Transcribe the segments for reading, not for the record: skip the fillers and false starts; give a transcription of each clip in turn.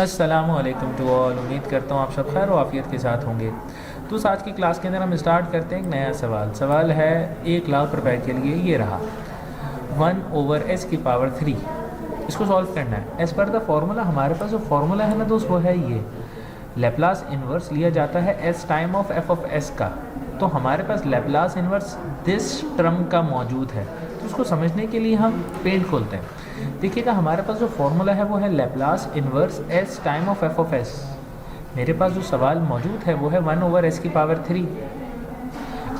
अस्सलामु अलैकुम to all. उम्मीद करता हूँ आप सब खैर आफियत के साथ होंगे। तो आज की क्लास के अंदर हम स्टार्ट करते हैं एक नया सवाल है 1,00,000 रुपए के लिए। ये रहा 1/s⁻³ इसको सॉल्व करना है एज़ पर द फार्मूला। हमारे पास जो फार्मूला है ना दोस्त वो है ये लेप्लास इन्वर्स लिया जाता है S time of F of S का। तो हमारे पास लेप्लास इन्वर्स दिस टर्म का मौजूद है। तो उसको समझने के लिए हम पेंट खोलते हैं। देखिएगा हमारे पास जो फार्मूला है वो है Laplace inverse S time of F of S. मेरे पास जो सवाल मौजूद है वो है 1/s⁻³।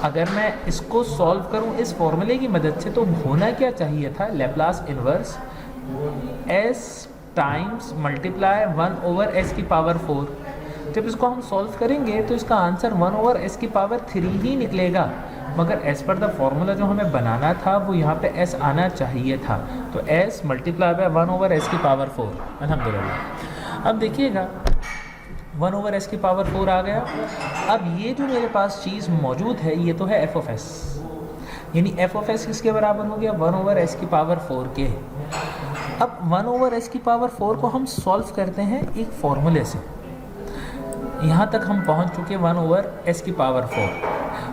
अगर मैं इसको सॉल्व करूं इस फॉर्मूले की मदद से तो होना क्या चाहिए था, Laplace inverse S times multiply 1/s⁴। जब इसको हम सॉल्व करेंगे तो इसका आंसर 1/s⁻³ ही निकलेगा, मगर एज पर द फार्मूला जो हमें बनाना था वो यहाँ पे s आना चाहिए था। तो s मल्टीप्लाई बाय 1/s⁴। अल्हम्दुलिल्लाह। अब देखिएगा 1/s⁴ आ गया। अब ये जो मेरे पास चीज़ मौजूद है ये तो है f ऑफ s, यानी f ऑफ s किसके बराबर हो गया 1/s⁴ के। अब 1/s⁴ को हम सॉल्व करते हैं एक फॉर्मूले से। यहाँ तक हम पहुँच चुके 1/s⁴।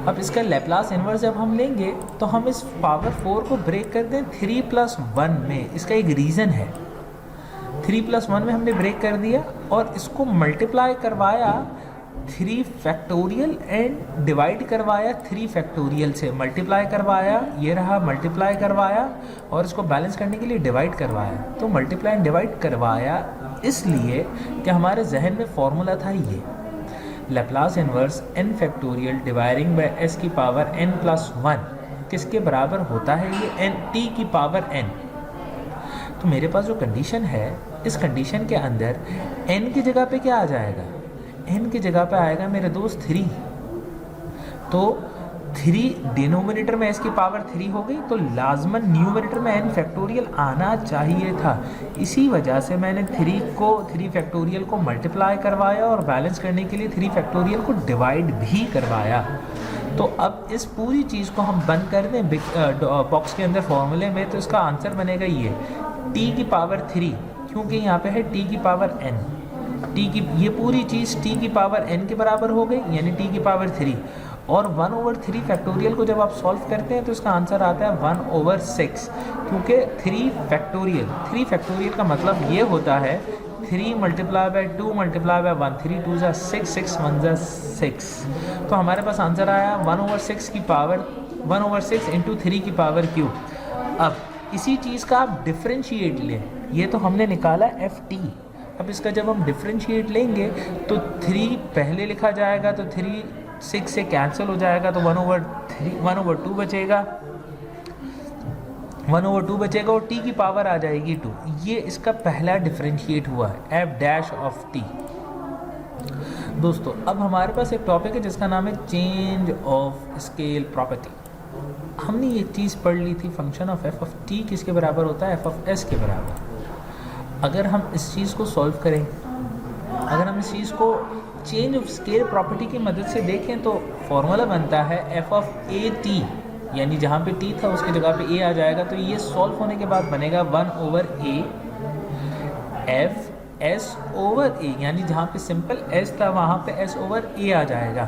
अब इसका लेप्लास इन्वर्स जब हम लेंगे तो हम इस पावर 4 को ब्रेक कर दें 3+1 में। इसका एक रीज़न है, 3+1 में हमने ब्रेक कर दिया और इसको मल्टीप्लाई करवाया 3 फैक्टोरियल एंड डिवाइड करवाया 3 फैक्टोरियल से। मल्टीप्लाई करवाया, ये रहा मल्टीप्लाई करवाया, और इसको बैलेंस करने के लिए डिवाइड करवाया। तो मल्टीप्लाई एंड डिवाइड करवाया इसलिए कि हमारे जहन में फॉर्मूला था ये Laplace inverse n factorial dividing by s⁻n+1 किसके बराबर होता है, ये t⁻n। तो मेरे पास जो कंडीशन है इस कंडीशन के अंदर n की जगह पे क्या आ जाएगा, n की जगह पे आएगा मेरे दोस्त 3। तो 3 डिनोमिनेटर में s⁻³ हो गई, तो लाजमन न्यूमरेटर में n फैक्टोरियल आना चाहिए था। इसी वजह से मैंने 3 फैक्टोरियल को मल्टीप्लाई करवाया और बैलेंस करने के लिए 3 फैक्टोरियल को डिवाइड भी करवाया। तो अब इस पूरी चीज़ को हम बंद कर दें बॉक्स के अंदर फॉर्मूले में, तो इसका आंसर बनेगा ये t⁻3, क्योंकि यहाँ पे है t⁻n। ये पूरी चीज़ t⁻n के बराबर हो गई, यानी t⁻3। और 1/3 फैक्टोरियल को जब आप सॉल्व करते हैं तो इसका आंसर आता है 1/6, क्योंकि 3 फैक्टोरियल का मतलब ये होता है 3 × 2 × 1, 3 2 = 6, 6 1 = 6। तो हमारे पास आंसर आया 1/6 × 3⁻³। अब इसी चीज़ का आप डिफ्रेंशिएट लें, ये तो हमने निकाला ft। अब इसका जब हम डिफ्रेंशिएट लेंगे तो 3 पहले लिखा जाएगा, तो 3 6 से कैंसिल हो जाएगा, तो 1/2 बचेगा, 1/2 बचेगा और t की पावर आ जाएगी 2। ये इसका पहला डिफ्रेंशिएट हुआ है f'(t). दोस्तों अब हमारे पास एक टॉपिक है जिसका नाम है चेंज ऑफ स्केल प्रॉपर्टी। हमने ये चीज़ पढ़ ली थी, function of f of t किसके बराबर होता है, f ऑफ s के बराबर। अगर हम इस चीज़ को सॉल्व करें, अगर हम इस चीज़ को चेंज ऑफ स्केल प्रॉपर्टी की मदद से देखें तो फॉर्मूला बनता है f ऑफ at, यानी जहाँ पे t था उसकी जगह पे a आ जाएगा। तो ये सॉल्व होने के बाद बनेगा 1/a f s/a, यानी जहाँ पे सिंपल s था वहाँ पे s/a आ जाएगा।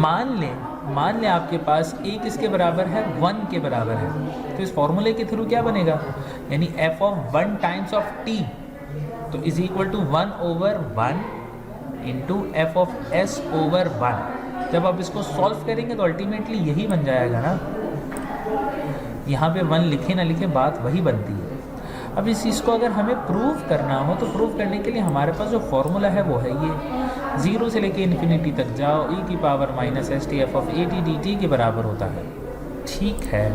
मान लें आपके पास a किसके बराबर है, 1 के बराबर है। तो इस फॉर्मूले के थ्रू क्या बनेगा, यानी f of 1 times of t तो is equal to 1/1 into f of s/1। जब आप इसको सॉल्व करेंगे तो अल्टीमेटली यही बन जाएगा ना, यहाँ पे 1 लिखे ना लिखे बात वही बनती है। अब इस चीज़ को अगर हमें प्रूव करना हो तो प्रूव करने के लिए हमारे पास जो फॉर्मूला है वो है ये 0 से लेके इन्फिनिटी तक जाओ e⁻−st f of at dt के बराबर होता है। ठीक है,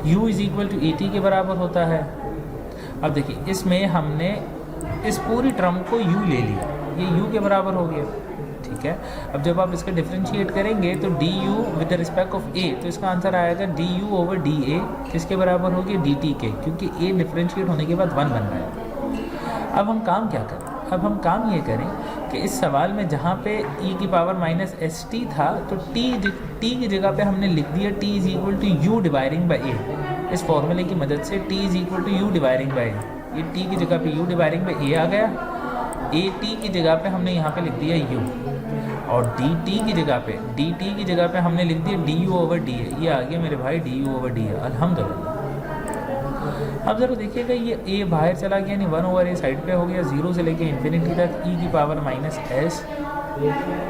u is equal to at के बराबर होता है। अब देखिए इसमें हमने इस पूरी टर्म को u ले लिया, ये u के बराबर हो गया। ठीक है, अब जब आप इसका डिफ्रेंशिएट करेंगे तो du with respect of a, तो इसका आंसर आएगा du/dA किसके बराबर हो गया, dt के, क्योंकि a डिफ्रेंशिएट होने के बाद 1 बन रहा है। अब हम काम क्या करें, अब हम काम ये करें कि इस सवाल में जहाँ पे e⁻−st था तो t की जगह पे हमने लिख दिया t = u dividing by a। इस फॉर्मूले की मदद से t = u dividing by a। ये टी की जगह पे यू डिवाइडिंग बाई ए आ गया, ए टी की जगह पे हमने यहाँ पे लिख दिया यू, और डी टी की जगह पे हमने लिख दिया D you over D A. ये आ गया मेरे भाई D you over D A, अल्हम्दुलिल्लाह। अब ज़रा देखिएगा ये ए बाहर चला गया, यानी 1/a साइड पे हो गया, 0 से लेके इन्फिनिटी तक e की पावर माइनस एस।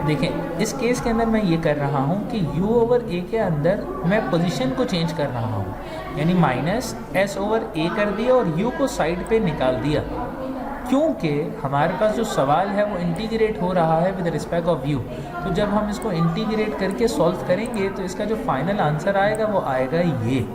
देखें इस केस के अंदर मैं ये कर रहा हूँ कि u ओवर a के अंदर मैं पोजीशन को चेंज कर रहा हूँ, यानी माइनस s ओवर a कर दिया और u को साइड पे निकाल दिया, क्योंकि हमारे पास जो सवाल है वो इंटीग्रेट हो रहा है विद रिस्पेक्ट ऑफ u। तो जब हम इसको इंटीग्रेट करके सॉल्व करेंगे तो इसका जो फाइनल आंसर आएगा वो आएगा ये,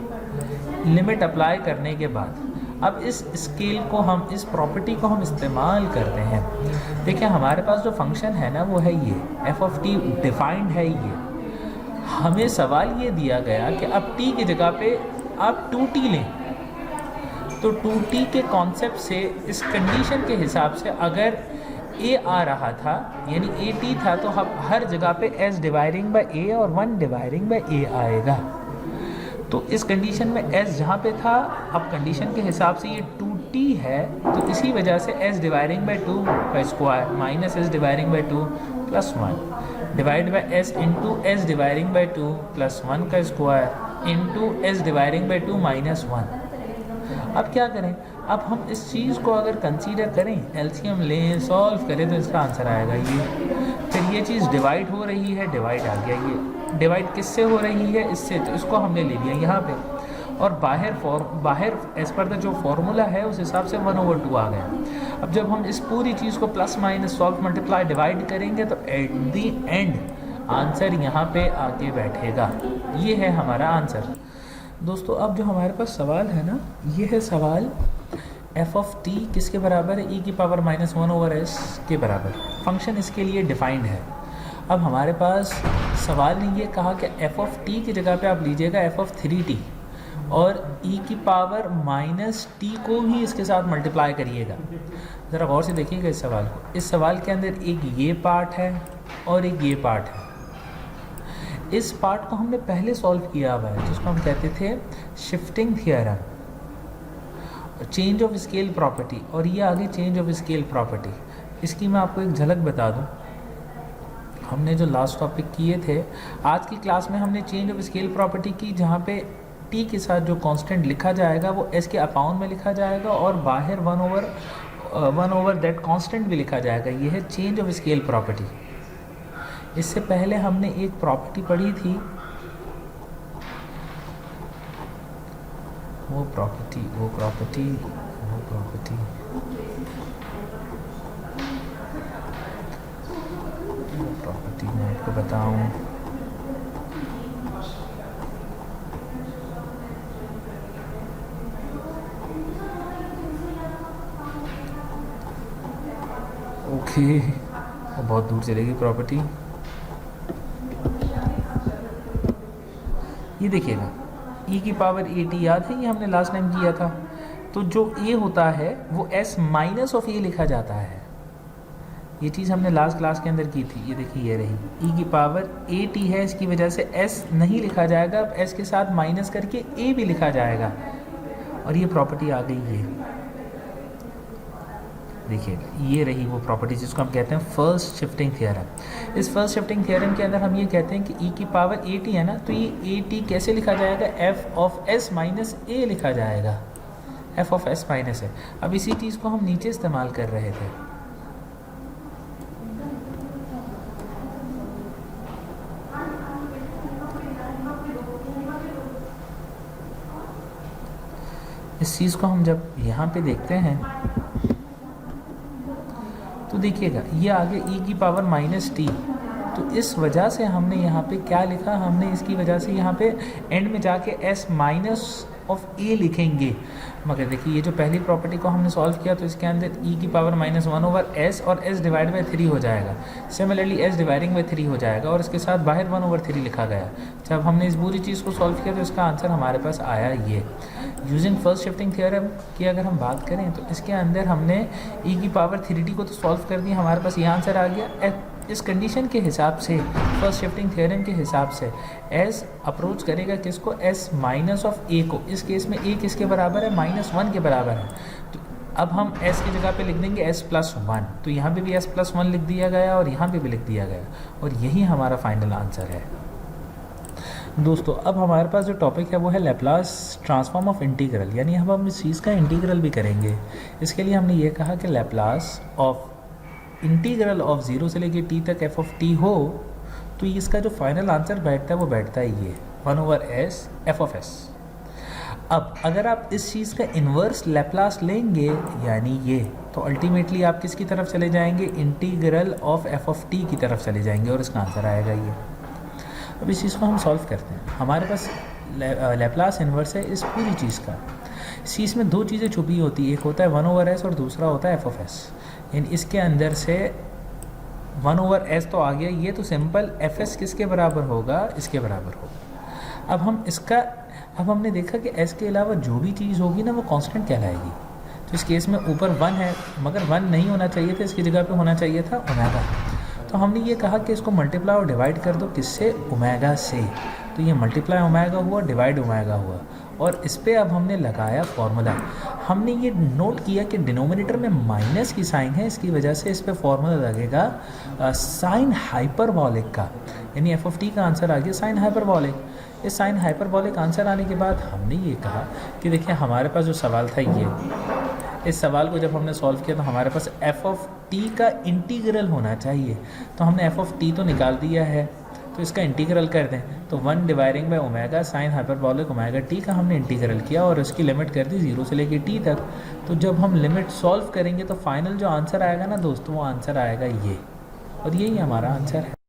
लिमिट अप्लाई करने के बाद। अब इस स्केल को हम, इस प्रॉपर्टी को हम इस्तेमाल करते हैं। देखिए हमारे पास जो फंक्शन है ना वो है ये एफ ऑफ टी, डिफाइंड है ये। हमें सवाल ये दिया गया कि अब टी की जगह पे आप 2t लें, तो 2t के कॉन्सेप्ट से इस कंडीशन के हिसाब से अगर a आ रहा था यानी ए टी था, तो हम हर जगह पे s डिवाइडिंग बाई a और 1 डिवाइडिंग बाई a आएगा। तो इस कंडीशन में s जहाँ पे था, अब कंडीशन के हिसाब से ये 2t है, तो इसी वजह से s डिवाइडिंग बाई 2 का square minus s dividing by 2 plus 1 divide by s into s dividing by 2 plus 1 का square into s dividing by 2 minus 1। अब क्या करें, अब हम इस चीज़ को अगर कंसीडर करें, एलसीएम लें, सॉल्व करें, तो इसका आंसर आएगा ये। फिर ये चीज़ डिवाइड हो रही है, डिवाइड आ गया, ये डिवाइड किससे हो रही है, इससे, तो इसको हमने ले लिया यहाँ पे, और बाहर एज पर द जो फॉर्मूला है उस हिसाब से 1/2 आ गया। अब जब हम इस पूरी चीज़ को plus minus solve multiply divide करेंगे तो एट दी एंड आंसर यहाँ पे आके बैठेगा। ये है हमारा आंसर। दोस्तों अब जो हमारे पास सवाल है ना, ये है सवाल एफ ऑफ टी किसके बराबर है, e की पावर माइनस 1/s के बराबर। फंक्शन इसके लिए डिफाइंड है। अब हमारे पास सवाल ने ये कहा कि एफ ऑफ टी की जगह पे आप लीजिएगा एफ ऑफ 3t और e की पावर माइनस टी को भी इसके साथ मल्टीप्लाई करिएगा। ज़रा गौर से देखिएगा इस सवाल को। इस सवाल के अंदर एक ये पार्ट है और एक ये पार्ट है। इस पार्ट को हमने पहले सॉल्व किया हुआ है, जिसको हम कहते थे shifting theorem, change of scale property, और ये आगे चेंज ऑफ स्केल प्रॉपर्टी। इसकी मैं आपको एक झलक बता दूं, हमने जो लास्ट टॉपिक किए थे, आज की क्लास में हमने चेंज ऑफ स्केल प्रॉपर्टी की, जहाँ पे टी के साथ जो कांस्टेंट लिखा जाएगा वो एस के अपाउंड में लिखा जाएगा और बाहर 1 ओवर दैट कांस्टेंट भी लिखा जाएगा। ये है चेंज ऑफ स्केल प्रॉपर्टी। इससे पहले हमने एक प्रॉपर्टी पढ़ी थी, वो प्रॉपर्टी मैं आपको बताऊं। ओके, वो बहुत दूर चलेगी प्रॉपर्टी। ये देखिएगा e की पावर at याद है, ये हमने लास्ट टाइम किया था। तो जो a होता है वो s माइनस ऑफ a लिखा जाता है। ये चीज़ हमने लास्ट क्लास के अंदर की थी। ये देखिए ये रही e की पावर at है, इसकी वजह से s नहीं लिखा जाएगा, अब s के साथ माइनस करके a भी लिखा जाएगा, और ये प्रॉपर्टी आ गई है। देखिए ये रही वो प्रॉपर्टी जिसको हम कहते हैं फर्स्ट शिफ्टिंग थ्योरम। इस फर्स्ट शिफ्टिंग थ्योरम के अंदर हम ये कहते हैं कि e की पावर at है ना, तो ये at कैसे लिखा जाएगा, f of s minus a लिखा जाएगा, f of s minus a। अब इसी चीज़ को हम नीचे इस्तेमाल कर रहे थे। इस चीज़ को हम जब यहाँ पे देखते हैं तो देखिएगा ये आगे e की पावर माइनस टी, तो इस वजह से हमने यहाँ पे क्या लिखा, हमने इसकी वजह से यहाँ पे एंड में जाके s माइनस ऑफ a लिखेंगे। मगर देखिए ये जो पहली प्रॉपर्टी को हमने सॉल्व किया तो इसके अंदर e की पावर माइनस 1/s और s डिवाइड बाई 3 हो जाएगा। सिमिलरली s डिवाइडिंग बाई 3 हो जाएगा और इसके साथ बाहर 1/3 लिखा गया। जब हमने इस पूरी चीज़ को सॉल्व किया तो इसका आंसर हमारे पास आया ये। यूजिंग फर्स्ट शिफ्टिंग थ्योरम की अगर हम बात करें तो इसके अंदर हमने e की पावर 3t को तो सॉल्व कर दिया, हमारे पास ये आंसर आ गया। इस कंडीशन के हिसाब से, फर्स्ट शिफ्टिंग थ्योरम के हिसाब से s अप्रोच करेगा किसको, s माइनस ऑफ a को। इस केस में a किसके बराबर है, -1 के बराबर है। तो अब हम s की जगह पे लिख देंगे s+1, तो यहाँ पे भी s+1 लिख दिया गया और यहाँ पे भी लिख दिया गया, और यही हमारा फाइनल आंसर है। दोस्तों अब हमारे पास जो टॉपिक है वो है लैप्लास ट्रांसफॉर्म ऑफ इंटीग्रल, यानी हम इस चीज़ का इंटीग्रल भी करेंगे। इसके लिए हमने ये कहा कि लैप्लास ऑफ इंटीग्रल ऑफ 0 से लेके t तक f(t) हो, तो इसका जो फाइनल आंसर बैठता है वो बैठता है ये 1/s f(s). अब अगर आप इस चीज़ का इन्वर्स लैप्लास लेंगे यानी ये, तो अल्टीमेटली आप किसकी तरफ चले जाएंगे, इंटीग्रल ऑफ f(t) की तरफ चले जाएंगे और इसका आंसर आएगा ये। अब इस चीज़ को हम सॉल्व करते हैं। हमारे पास लैप्लास इन्वर्स है इस पूरी चीज़ का। इस चीज़ में दो चीज़ें छुपी होती है, एक होता है 1/s और दूसरा होता है f(s). यानी इसके अंदर से 1/s तो आ गया, ये तो सिंपल fs किसके बराबर होगा, इसके बराबर होगा। अब हमने देखा कि s के अलावा जो भी चीज़ होगी ना वो कांस्टेंट कहलाएगी। तो इस केस में ऊपर 1 है, मगर 1 नहीं होना चाहिए था, इसकी जगह पे होना चाहिए था ओमेगा। तो हमने ये कहा कि इसको मल्टीप्लाई और डिवाइड कर दो, किससे, ओमेगा से। तो ये मल्टीप्लाई ओमेगा हुआ, डिवाइड ओमेगा हुआ, और इस पर अब हमने लगाया फॉर्मूला। हमने ये नोट किया कि डिनोमिनेटर में माइनस की साइन है, इसकी वजह से इस पर फॉर्मूला लगेगा साइन हाइपरबॉलिक का, यानी f(t) का आंसर आ गया साइन हाइपरबॉलिक। इस साइन हाइपरबॉलिक आंसर आने के बाद हमने ये कहा कि देखिए हमारे पास जो सवाल था ये, इस सवाल को जब हमने सॉल्व किया तो हमारे पास f(t) का इंटीग्रल होना चाहिए। तो हमने f(t) तो निकाल दिया है, तो इसका इंटीग्रल कर दें, तो 1 dividing by omega sine hyperbolic omega t का हमने इंटीग्रल किया और इसकी लिमिट कर दी 0 से लेके t तक। तो जब हम लिमिट सॉल्व करेंगे तो फाइनल जो आंसर आएगा ना दोस्तों, वो आंसर आएगा ये, और यही हमारा आंसर है।